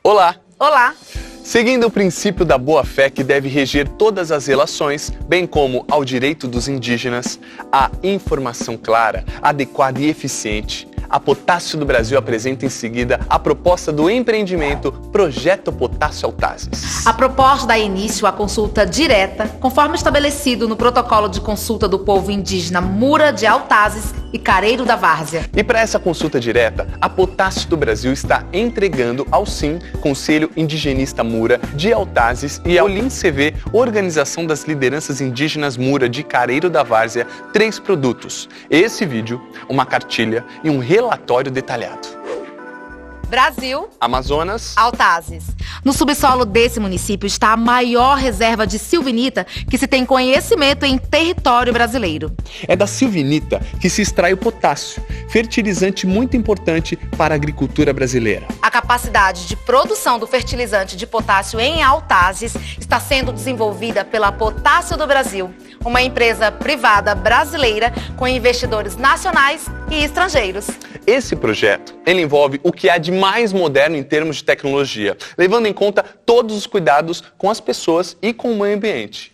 Olá! Olá! Seguindo o princípio da boa-fé que deve reger todas as relações, bem como ao direito dos indígenas, à informação clara, adequada e eficiente, a Potássio do Brasil apresenta em seguida a proposta do empreendimento Projeto Potássio Altazes. A proposta dá início à consulta direta, conforme estabelecido no protocolo de consulta do povo indígena Mura de Altazes e Careiro da Várzea. E para essa consulta direta, a Potássio do Brasil está entregando ao SIM, Conselho Indigenista Mura de Altazes, e ao LINCV, Organização das Lideranças Indígenas Mura de Careiro da Várzea, 3 produtos. Esse vídeo, uma cartilha e um relatório detalhado. Brasil, Amazonas, Altazes. No subsolo desse município está a maior reserva de silvinita que se tem conhecimento em território brasileiro. É da silvinita que se extrai o potássio, fertilizante muito importante para a agricultura brasileira. A capacidade de produção do fertilizante de potássio em Altazes está sendo desenvolvida pela Potássio do Brasil, uma empresa privada brasileira com investidores nacionais e estrangeiros. Esse projeto, ele envolve o que há de mais moderno em termos de tecnologia, levando em conta todos os cuidados com as pessoas e com o meio ambiente.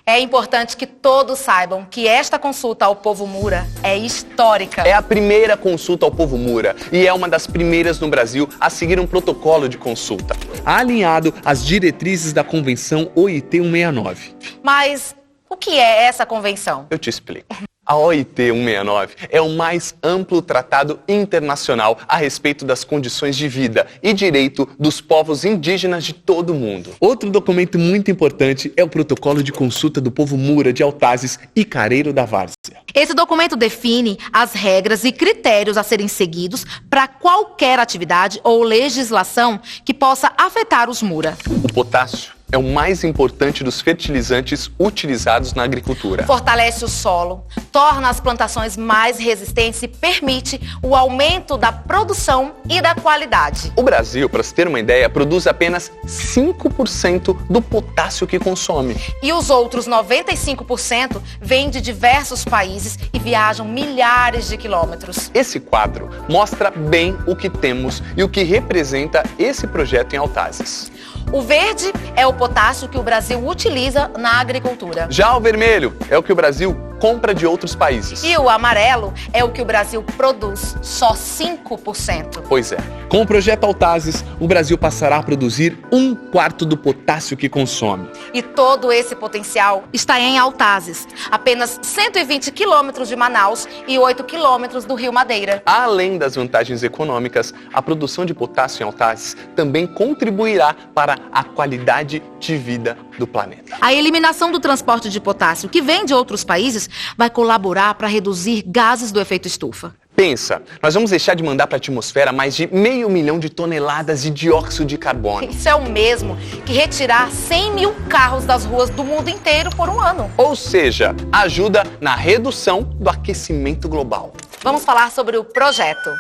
É importante que todos saibam que esta consulta ao povo Mura é histórica. É a primeira consulta ao povo Mura e é uma das primeiras no Brasil a seguir um protocolo de consulta, alinhado às diretrizes da Convenção OIT 169. Mas o que é essa convenção? Eu te explico. A OIT 169 é o mais amplo tratado internacional a respeito das condições de vida e direito dos povos indígenas de todo o mundo. Outro documento muito importante é o Protocolo de Consulta do Povo Mura de Altazes e Careiro da Várzea. Esse documento define as regras e critérios a serem seguidos para qualquer atividade ou legislação que possa afetar os Mura. O potássio é o mais importante dos fertilizantes utilizados na agricultura. Fortalece o solo, torna as plantações mais resistentes e permite o aumento da produção e da qualidade. O Brasil, para se ter uma ideia, produz apenas 5% do potássio que consome. E os outros 95% vêm de diversos países e viajam milhares de quilômetros. Esse quadro mostra bem o que temos e o que representa esse projeto em Altazes. O verde é o potássio que o Brasil utiliza na agricultura. Já o vermelho é o que o Brasil compra de outros países. E o amarelo é o que o Brasil produz, só 5%. Pois é. Com o projeto Altazes, o Brasil passará a produzir 1/4 do potássio que consome. E todo esse potencial está em Altazes, apenas 120 quilômetros de Manaus e 8 quilômetros do Rio Madeira. Além das vantagens econômicas, a produção de potássio em Altazes também contribuirá para a qualidade de vida do planeta. A eliminação do transporte de potássio que vem de outros países vai colaborar para reduzir gases do efeito estufa. Pensa, nós vamos deixar de mandar para a atmosfera mais de 500 mil de toneladas de dióxido de carbono. Isso é o mesmo que retirar 100 mil carros das ruas do mundo inteiro por um ano. Ou seja, ajuda na redução do aquecimento global. Vamos falar sobre o projeto.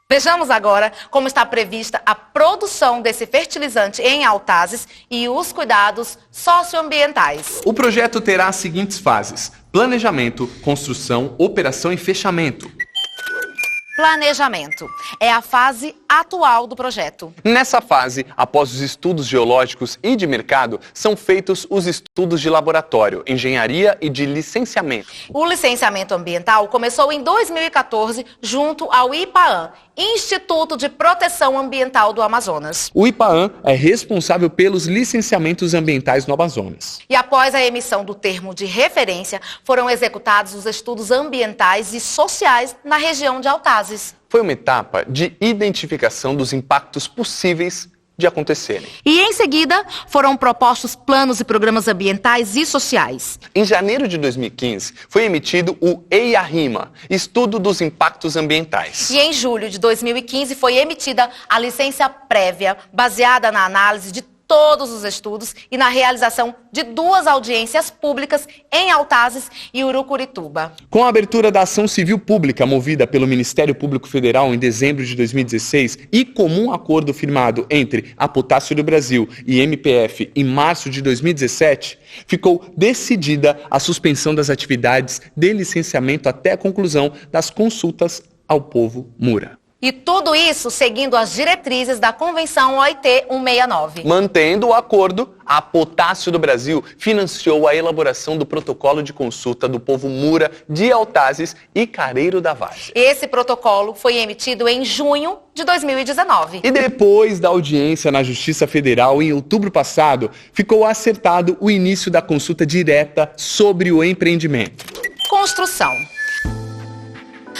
Vejamos agora como está prevista a produção desse fertilizante em Altazes e os cuidados socioambientais. O projeto terá as seguintes fases: planejamento, construção, operação e fechamento. Planejamento é a fase atual do projeto. Nessa fase, após os estudos geológicos e de mercado, são feitos os estudos de laboratório, engenharia e de licenciamento. O licenciamento ambiental começou em 2014 junto ao IPAAM, Instituto de Proteção Ambiental do Amazonas. O IPAAM é responsável pelos licenciamentos ambientais no Amazonas. E após a emissão do termo de referência, foram executados os estudos ambientais e sociais na região de Altazes. Foi uma etapa de identificação dos impactos possíveis de acontecerem. E em seguida, foram propostos planos e programas ambientais e sociais. Em janeiro de 2015, foi emitido o EIA-RIMA, Estudo dos Impactos Ambientais. E em julho de 2015 foi emitida a licença prévia, baseada na análise de todos os estudos e na realização de 2 audiências públicas em Altazes e Urucurituba. Com a abertura da ação civil pública movida pelo Ministério Público Federal em dezembro de 2016 e comum acordo firmado entre a Potássio do Brasil e MPF em março de 2017, ficou decidida a suspensão das atividades de licenciamento até a conclusão das consultas ao povo Mura. E tudo isso seguindo as diretrizes da Convenção OIT 169. Mantendo o acordo, a Potássio do Brasil financiou a elaboração do protocolo de consulta do povo Mura de Altazes e Careiro da Várzea. Esse protocolo foi emitido em junho de 2019. E depois da audiência na Justiça Federal, em outubro passado, ficou acertado o início da consulta direta sobre o empreendimento. Construção.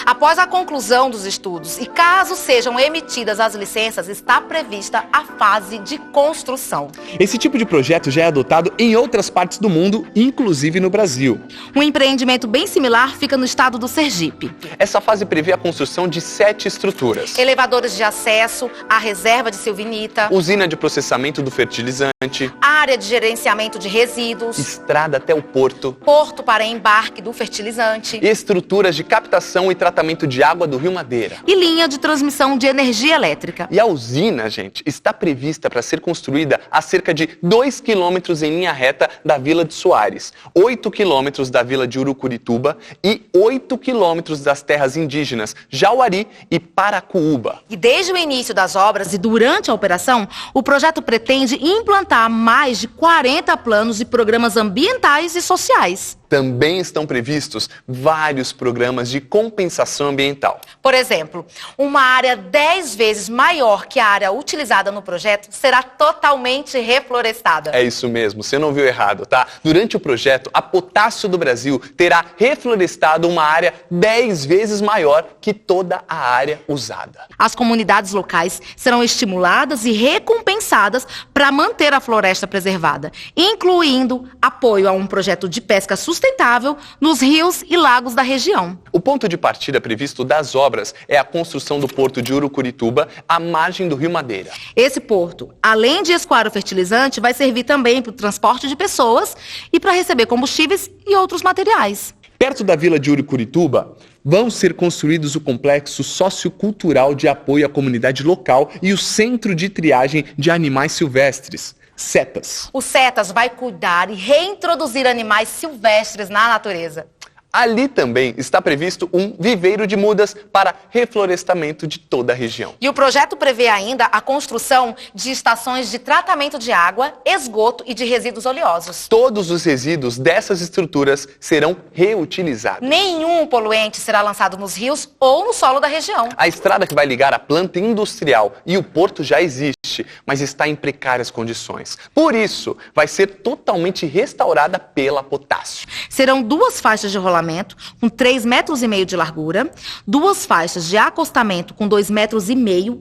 Após a conclusão dos estudos e caso sejam emitidas as licenças, está prevista a fase de construção. Esse tipo de projeto já é adotado em outras partes do mundo, inclusive no Brasil. Um empreendimento bem similar fica no estado do Sergipe. Essa fase prevê a construção de 7 estruturas. Elevadores de acesso, a reserva de silvinita, Usina de processamento do fertilizante, área de gerenciamento de resíduos, estrada até o porto, porto para embarque do fertilizante estruturas de captação e tratamento de água do Rio Madeira. e linha de transmissão de energia elétrica. E a usina, gente, está prevista para ser construída a cerca de 2 quilômetros em linha reta da Vila de Soares, 8 quilômetros da Vila de Urucurituba e 8 quilômetros das terras indígenas Jauari e Paracuúba. E desde o início das obras e durante a operação, o projeto pretende implantar mais de 40 planos e programas ambientais e sociais. Também estão previstos vários programas de compensação ambiental. Por exemplo, uma área 10 vezes maior que a área utilizada no projeto será totalmente reflorestada. É isso mesmo, você não viu errado, tá? Durante o projeto, a Potássio do Brasil terá reflorestado uma área 10 vezes maior que toda a área usada. As comunidades locais serão estimuladas e recompensadas para manter a floresta preservada, incluindo apoio a um projeto de pesca sustentável nos rios e lagos da região. O ponto de partida previsto das obras é a construção do porto de Urucurituba, à margem do Rio Madeira. Esse porto, além de escoar o fertilizante, vai servir também para o transporte de pessoas e para receber combustíveis e outros materiais. Perto da vila de Urucurituba, vão ser construídos o complexo sociocultural de apoio à comunidade local e o centro de triagem de animais silvestres, CETAS. O CETAS vai cuidar e reintroduzir animais silvestres na natureza. Ali também está previsto um viveiro de mudas para reflorestamento de toda a região. E o projeto prevê ainda a construção de estações de tratamento de água, esgoto e de resíduos oleosos. Todos os resíduos dessas estruturas serão reutilizados. Nenhum poluente será lançado nos rios ou no solo da região. A estrada que vai ligar a planta industrial e o porto já existe, mas está em precárias condições. Por isso, vai ser totalmente restaurada pela Potássio. Serão 2 faixas de rolamento com 3,5 metros de largura, 2 faixas de acostamento com 2,5 metros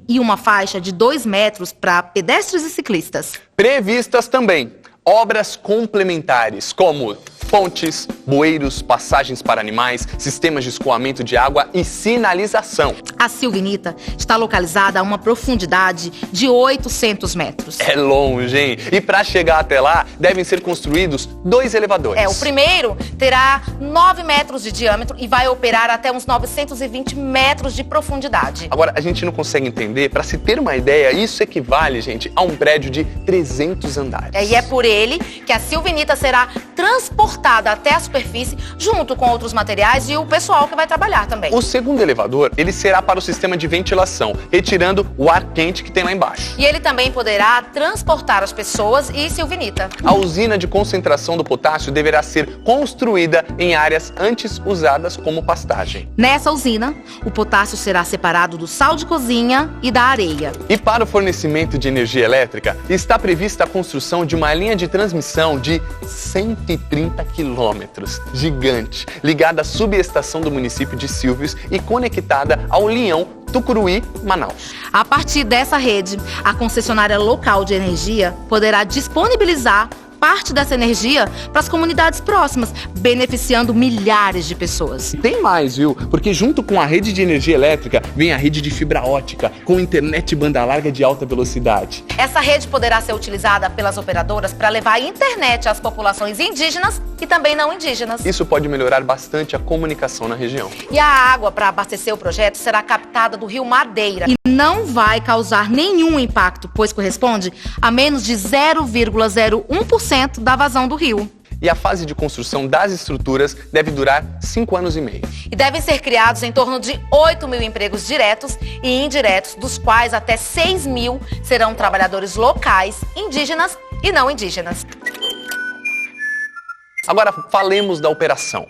e uma faixa de 2 metros para pedestres e ciclistas. Previstas também obras complementares, como pontes, bueiros, passagens para animais, sistemas de escoamento de água e sinalização. A silvinita está localizada a uma profundidade de 800 metros. É longe, hein? E para chegar até lá, devem ser construídos 2 elevadores. O primeiro terá 9 metros de diâmetro e vai operar até uns 920 metros de profundidade. Agora, a gente não consegue entender, para se ter uma ideia, isso equivale, gente, a um prédio de 300 andares. E é por ele que a silvinita será transportada até a superfície, junto com outros materiais e o pessoal que vai trabalhar também. O segundo elevador, ele será para o sistema de ventilação, retirando o ar quente que tem lá embaixo. E ele também poderá transportar as pessoas e silvinita. A usina de concentração do potássio deverá ser construída em áreas antes usadas como pastagem. Nessa usina, o potássio será separado do sal de cozinha e da areia. E para o fornecimento de energia elétrica, está prevista a construção de uma linha de transmissão de 130 quilômetros, gigante, ligada à subestação do município de Silvios e conectada ao Linhão Tucuruí, Manaus. A partir dessa rede, a concessionária local de energia poderá disponibilizar parte dessa energia para as comunidades próximas, beneficiando milhares de pessoas. Tem mais, viu? Porque junto com a rede de energia elétrica vem a rede de fibra ótica, com internet banda larga de alta velocidade. Essa rede poderá ser utilizada pelas operadoras para levar a internet às populações indígenas e também não indígenas. Isso pode melhorar bastante a comunicação na região. E a água para abastecer o projeto será captada do Rio Madeira e não vai causar nenhum impacto, pois corresponde a menos de 0,01% da vazão do rio. e a fase de construção das estruturas deve durar 5 anos e meio. E devem ser criados em torno de 8 mil empregos diretos e indiretos, dos quais até 6 mil serão trabalhadores locais, indígenas e não indígenas. Agora falemos da operação.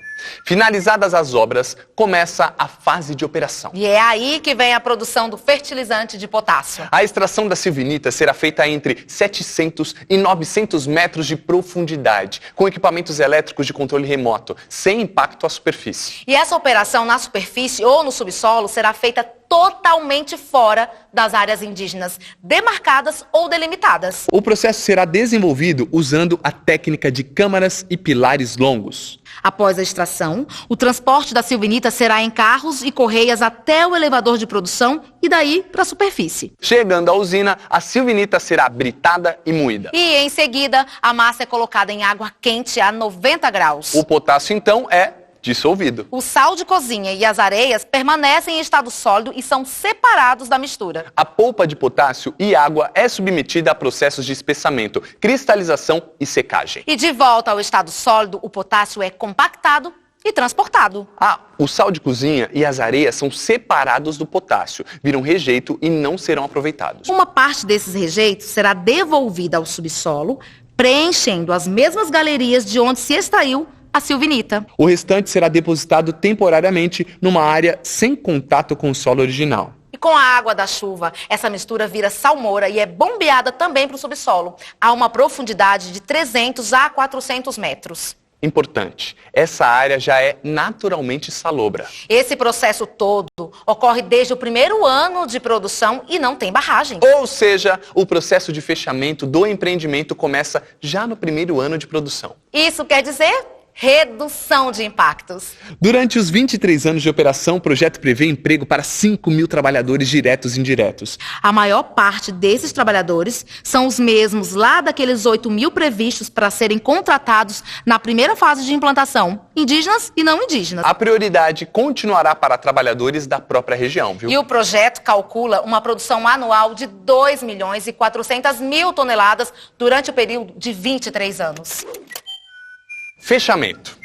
Finalizadas as obras, começa a fase de operação. E é aí que vem a produção do fertilizante de potássio. A extração da silvinita será feita entre 700 e 900 metros de profundidade, com equipamentos elétricos de controle remoto, sem impacto à superfície. E essa operação na superfície ou no subsolo será feita totalmente fora das áreas indígenas demarcadas ou delimitadas. O processo será desenvolvido usando a técnica de câmaras e pilares longos. Após a extração, o transporte da silvinita será em carros e correias até o elevador de produção e daí para a superfície. Chegando à usina, a silvinita será britada e moída. E em seguida, a massa é colocada em água quente a 90 graus. O potássio, então, é dissolvido. O sal de cozinha e as areias permanecem em estado sólido e são separados da mistura. A polpa de potássio e água é submetida a processos de espessamento, cristalização e secagem. E de volta ao estado sólido, o potássio é compactado e transportado. O sal de cozinha e as areias são separados do potássio, viram rejeito e não serão aproveitados. Uma parte desses rejeitos será devolvida ao subsolo, preenchendo as mesmas galerias de onde se extraiu a silvinita. O restante será depositado temporariamente numa área sem contato com o solo original. E com a água da chuva, essa mistura vira salmoura e é bombeada também para o subsolo, a uma profundidade de 300 a 400 metros. Importante, essa área já é naturalmente salobra. Esse processo todo ocorre desde o primeiro ano de produção e não tem barragem. Ou seja, o processo de fechamento do empreendimento começa já no primeiro ano de produção. Isso quer dizer redução de impactos. Durante os 23 anos de operação, o projeto prevê emprego para 5 mil trabalhadores diretos e indiretos. A maior parte desses trabalhadores são os mesmos lá daqueles 8 mil previstos para serem contratados na primeira fase de implantação, indígenas e não indígenas. A prioridade continuará para trabalhadores da própria região, viu? E o projeto calcula uma produção anual de 2 milhões e 400 mil toneladas durante o período de 23 anos. Fechamento.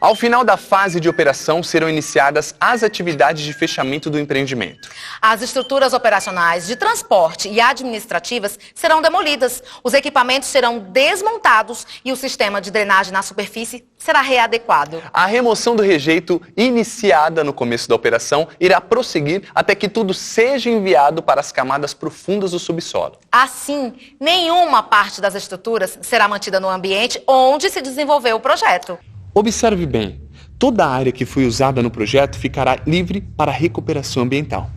Ao final da fase de operação, serão iniciadas as atividades de fechamento do empreendimento. As estruturas operacionais de transporte e administrativas serão demolidas, os equipamentos serão desmontados e o sistema de drenagem na superfície será readequado. A remoção do rejeito, iniciada no começo da operação, irá prosseguir até que tudo seja enviado para as camadas profundas do subsolo. Assim, nenhuma parte das estruturas será mantida no ambiente onde se desenvolveu o projeto. Observe bem, toda a área que foi usada no projeto ficará livre para recuperação ambiental.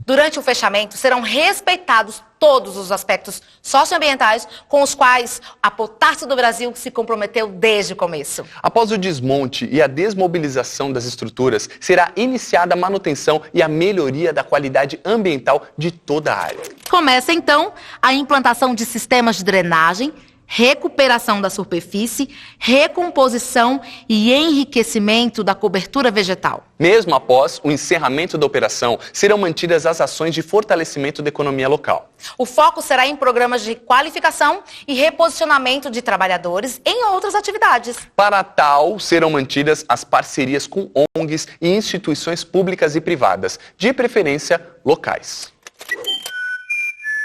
Durante o fechamento, serão respeitados todos os aspectos socioambientais com os quais a Potássio do Brasil se comprometeu desde o começo. Após o desmonte e a desmobilização das estruturas, será iniciada a manutenção e a melhoria da qualidade ambiental de toda a área. Começa, então, a implantação de sistemas de drenagem, recuperação da superfície, recomposição e enriquecimento da cobertura vegetal. Mesmo após o encerramento da operação, serão mantidas as ações de fortalecimento da economia local. O foco será em programas de qualificação e reposicionamento de trabalhadores em outras atividades. Para tal, serão mantidas as parcerias com ONGs e instituições públicas e privadas, de preferência locais.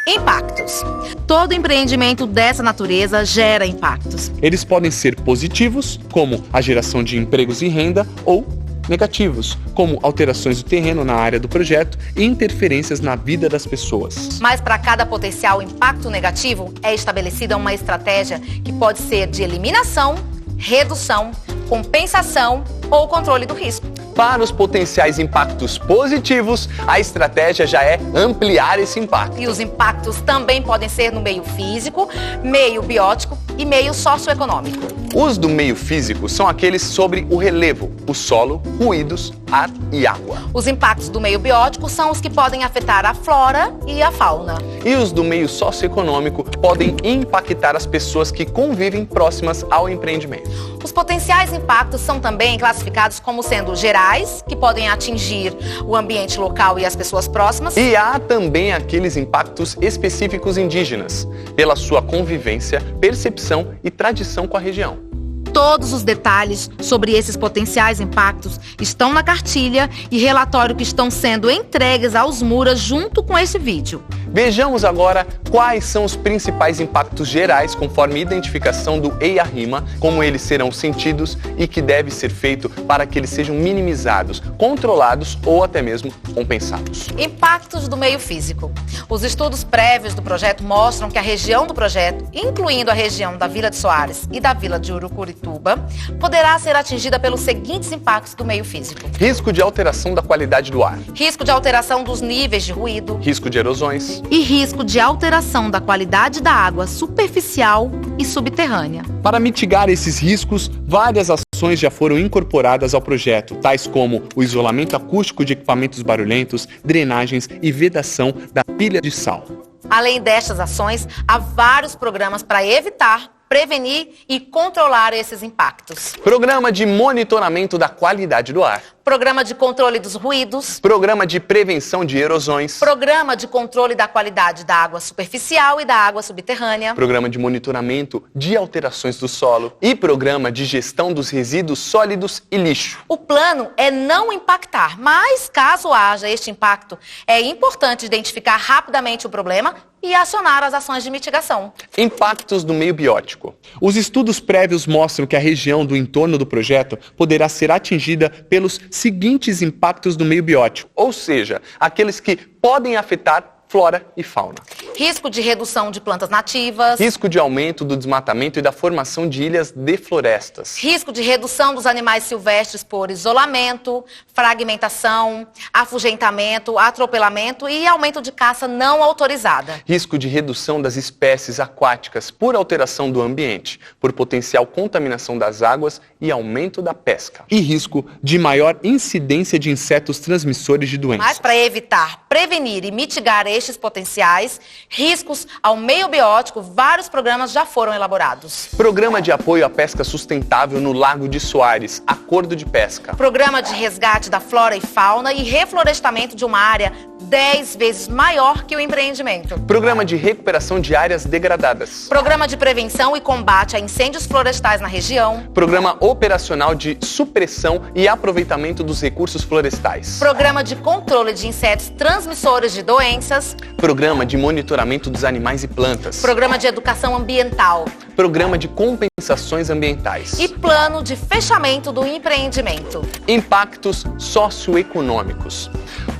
Impactos. Todo empreendimento dessa natureza gera impactos. Eles podem ser positivos, como a geração de empregos e renda, ou negativos, como alterações do terreno na área do projeto e interferências na vida das pessoas. Mas para cada potencial impacto negativo, é estabelecida uma estratégia que pode ser de eliminação, redução, compensação ou controle do risco. Para os potenciais impactos positivos, a estratégia já é ampliar esse impacto. E os impactos também podem ser no meio físico, meio biótico e meio socioeconômico. Os do meio físico são aqueles sobre o relevo, o solo, ruídos, ar e água. Os impactos do meio biótico são os que podem afetar a flora e a fauna. E os do meio socioeconômico podem impactar as pessoas que convivem próximas ao empreendimento. Os potenciais impactos são também classificados como sendo gerais, que podem atingir o ambiente local e as pessoas próximas. E há também aqueles impactos específicos indígenas, pela sua convivência, percepção e tradição com a região. Todos os detalhes sobre esses potenciais impactos estão na cartilha e relatório que estão sendo entregues aos MURA junto com esse vídeo. Vejamos agora quais são os principais impactos gerais conforme identificação do EIA-RIMA, como eles serão sentidos e que deve ser feito para que eles sejam minimizados, controlados ou até mesmo compensados. Impactos do meio físico. Os estudos prévios do projeto mostram que a região do projeto, incluindo a região da Vila de Soares e da Vila de Urucurituba, poderá ser atingida pelos seguintes impactos do meio físico. Risco de alteração da qualidade do ar. Risco de alteração dos níveis de ruído. Risco de erosões. E risco de alteração da qualidade da água superficial e subterrânea. Para mitigar esses riscos, várias ações já foram incorporadas ao projeto, tais como o isolamento acústico de equipamentos barulhentos, drenagens e vedação da pilha de sal. Além destas ações, há vários programas para evitar, prevenir e controlar esses impactos. Programa de monitoramento da qualidade do ar. Programa de controle dos ruídos. Programa de prevenção de erosões. Programa de controle da qualidade da água superficial e da água subterrânea. Programa de monitoramento de alterações do solo. E programa de gestão dos resíduos sólidos e lixo. O plano é não impactar, mas caso haja este impacto, é importante identificar rapidamente o problema e acionar as ações de mitigação. Impactos no meio biótico. Os estudos prévios mostram que a região do entorno do projeto poderá ser atingida pelos seguintes impactos no meio biótico, ou seja, aqueles que podem afetar flora e fauna. Risco de redução de plantas nativas. Risco de aumento do desmatamento e da formação de ilhas de florestas. Risco de redução dos animais silvestres por isolamento, fragmentação, afugentamento, atropelamento e aumento de caça não autorizada. Risco de redução das espécies aquáticas por alteração do ambiente, por potencial contaminação das águas e aumento da pesca. E risco de maior incidência de insetos transmissores de doenças. Mas para evitar, prevenir e mitigar estes potenciais riscos ao meio biótico, vários programas já foram elaborados. Programa de apoio à pesca sustentável no Lago de Soares, Acordo de Pesca. Programa de resgate da flora e fauna e reflorestamento de uma área 10 vezes maior que o empreendimento. Programa de recuperação de áreas degradadas. Programa de prevenção e combate a incêndios florestais na região. Programa operacional de supressão e aproveitamento dos recursos florestais. Programa de controle de insetos transmissores de doenças. Programa de monitoramento dos animais e plantas. Programa de educação ambiental. Programa de compensações ambientais. E plano de fechamento do empreendimento. Impactos socioeconômicos.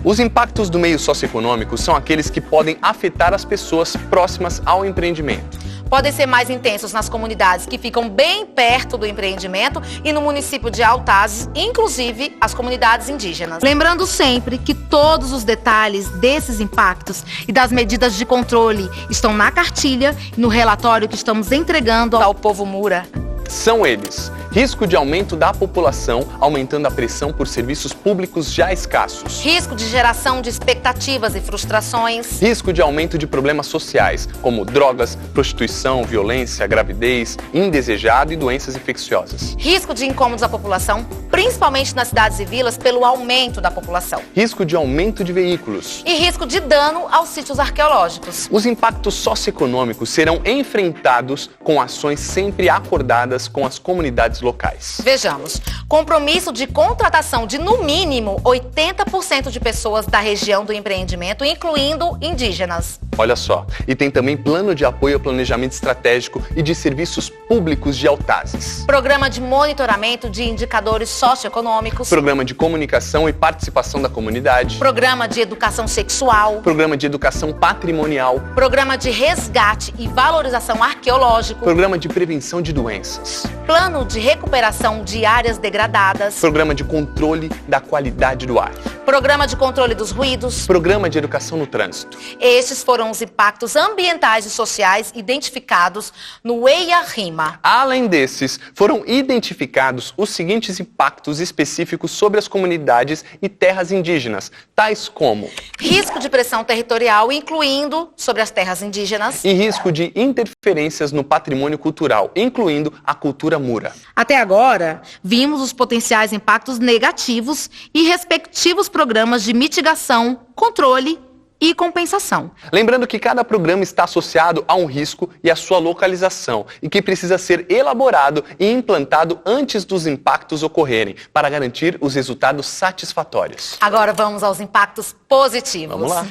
Os impactos do meio socioeconômico são aqueles que podem afetar as pessoas próximas ao empreendimento. Podem ser mais intensos nas comunidades que ficam bem perto do empreendimento e no município de Altazes, inclusive as comunidades indígenas. Lembrando sempre que todos os detalhes desses impactos e das medidas de controle estão na cartilha e no relatório que estamos entregando ao povo MURA. São eles: risco de aumento da população, aumentando a pressão por serviços públicos já escassos. Risco de geração de expectativas e frustrações. Risco de aumento de problemas sociais, como drogas, prostituição, violência, gravidez, indesejado e doenças infecciosas. Risco de incômodos à população, principalmente nas cidades e vilas, pelo aumento da população. Risco de aumento de veículos. E risco de dano aos sítios arqueológicos. Os impactos socioeconômicos serão enfrentados com ações sempre acordadas com as comunidades locais. Vejamos, compromisso de contratação de no mínimo 80% de pessoas da região do empreendimento, incluindo indígenas. Olha só, e tem também plano de apoio ao planejamento estratégico e de serviços públicos de Altazes. Programa de monitoramento de indicadores socioeconômicos. Programa de comunicação e participação da comunidade. Programa de educação sexual. Programa de educação patrimonial. Programa de resgate e valorização arqueológico. Programa de prevenção de doenças. Plano de recuperação de áreas degradadas. Programa de controle da qualidade do ar. Programa de controle dos ruídos. Programa de educação no trânsito. Estes foram os impactos ambientais e sociais identificados no EIA-RIMA. Além desses, foram identificados os seguintes impactos específicos sobre as comunidades e terras indígenas, tais como risco de pressão territorial, incluindo sobre as terras indígenas, e risco de interferências no patrimônio cultural, incluindo a cultura MURA. Até agora, vimos os potenciais impactos negativos e respectivos programas de mitigação, controle e compensação. Lembrando que cada programa está associado a um risco e a sua localização e que precisa ser elaborado e implantado antes dos impactos ocorrerem, para garantir os resultados satisfatórios. Agora vamos aos impactos positivos. Vamos lá.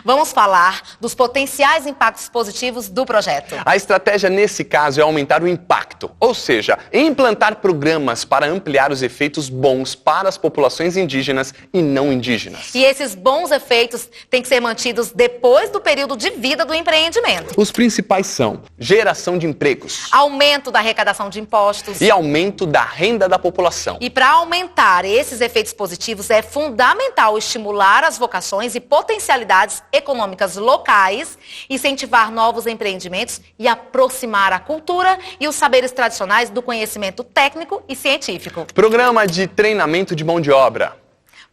Vamos falar dos potenciais impactos positivos do projeto. A estratégia nesse caso é aumentar o impacto, ou seja, implantar programas para ampliar os efeitos bons para as populações indígenas e não indígenas. E esses bons efeitos têm que ser mantidos depois do período de vida do empreendimento. Os principais são geração de empregos, Aumento da arrecadação de impostos. e aumento da renda da população. E para aumentar esses efeitos positivos, é fundamental estimular as vocações e potencialidades econômicas locais, incentivar novos empreendimentos e aproximar a cultura e os saberes tradicionais do conhecimento técnico e científico. Programa de treinamento de mão de obra.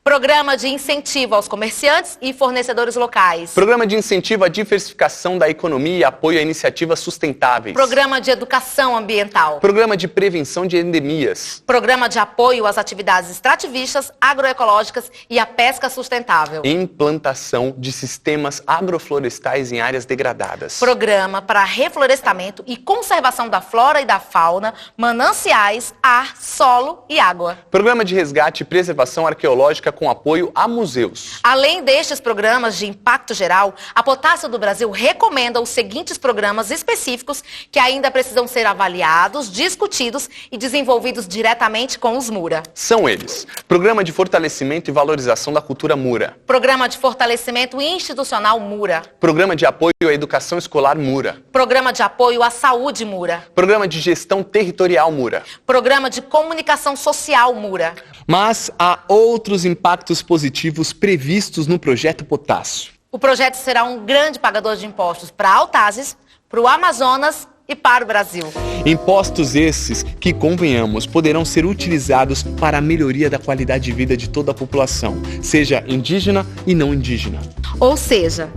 Programa de incentivo aos comerciantes e fornecedores locais. Programa de incentivo à diversificação da economia e apoio a iniciativas sustentáveis. Programa de educação ambiental. Programa de prevenção de endemias. Programa de apoio às atividades extrativistas, agroecológicas e à pesca sustentável. Implantação de sistemas agroflorestais em áreas degradadas. Programa para reflorestamento e conservação da flora e da fauna, mananciais, ar, solo e água. Programa de resgate e preservação arqueológica com apoio a museus. Além destes programas de impacto geral, a Potássio do Brasil recomenda os seguintes programas específicos que ainda precisam ser avaliados, discutidos e desenvolvidos diretamente com os Mura. São eles: Programa de fortalecimento e valorização da cultura Mura. Programa de fortalecimento institucional Mura. Programa de apoio à educação escolar Mura. Programa de apoio à saúde Mura. Programa de gestão territorial Mura. Programa de comunicação social Mura. Mas há outros impactos positivos previstos no projeto Potássio. O projeto será um grande pagador de impostos para Autazes, para o Amazonas e para o Brasil. Impostos esses que, convenhamos, poderão ser utilizados para a melhoria da qualidade de vida de toda a população, seja indígena e não indígena. Ou seja,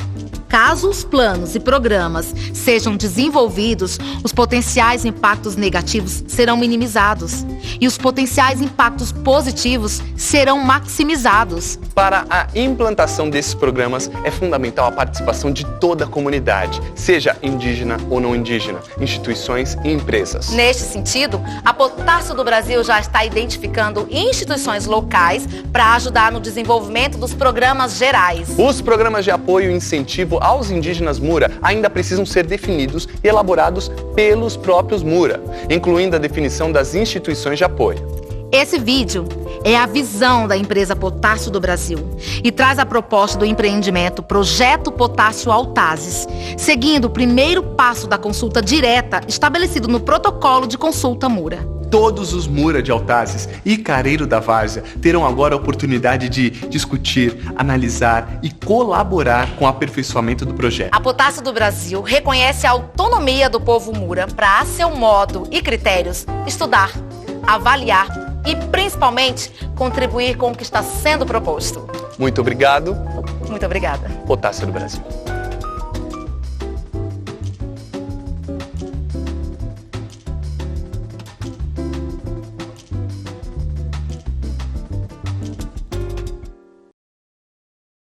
caso os planos e programas sejam desenvolvidos, os potenciais impactos negativos serão minimizados e os potenciais impactos positivos serão maximizados. Para a implantação desses programas, é fundamental a participação de toda a comunidade, seja indígena ou não indígena, instituições e empresas. Neste sentido, a Potássio do Brasil já está identificando instituições locais para ajudar no desenvolvimento dos programas gerais. Os programas de apoio e incentivo aos indígenas Mura ainda precisam ser definidos e elaborados pelos próprios Mura, incluindo a definição das instituições de apoio. Esse vídeo é a visão da empresa Potássio do Brasil e traz a proposta do empreendimento Projeto Potássio Autazes, seguindo o primeiro passo da consulta direta estabelecido no protocolo de consulta Mura. Todos os Mura de Autazes e Careiro da Várzea terão agora a oportunidade de discutir, analisar e colaborar com o aperfeiçoamento do projeto. A Potássio do Brasil reconhece a autonomia do povo Mura para, a seu modo e critérios, estudar, avaliar e, principalmente, contribuir com o que está sendo proposto. Muito obrigado. Muito obrigada. Potássio do Brasil.